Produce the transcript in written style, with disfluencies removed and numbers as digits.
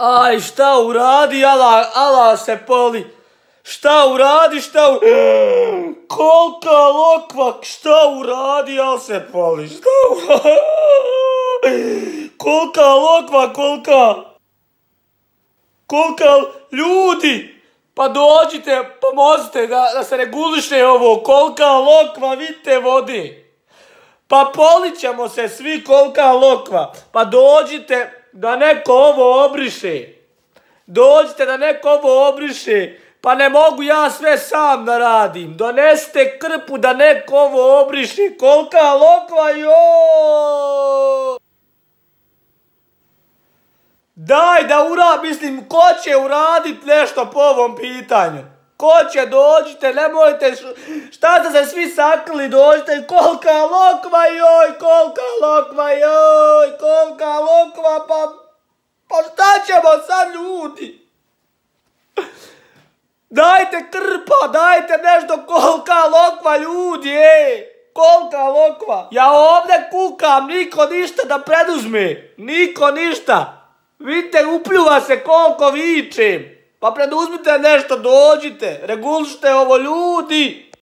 Aj, šta uradi, ala se poli. Šta uradi, kolika lokva, šta uradi, ala se poli. Šta uradi, kolika lokva, kolika ljudi. Pa dođite, pomozite da se reguliše ovo, kolika lokva, vidite vode. Pa polit ćemo se svi, kolika lokva. Pa dođite da neko ovo obriše. Dođite da neko ovo obriše. Pa ne mogu ja sve sam da radim. Donesite krpu da neko ovo obriše. Kolika lokva, joj. Daj da mislim, ko će uradit nešto po ovom pitanju? Ko će, dođite, nemojte, šta ste se svi sakrili, dođite, kolika lokva, joj, pa šta ćemo sad, ljudi? Dajte krpa, dajte nešto, kolika lokva, ljudi, kolika lokva. Ja ovdje kukam, niko ništa da preduzme, niko ništa. Vidite, upljuva se koliko vičem. Pa preduzmite nešto, dođite, regulišite ovo, ljudi.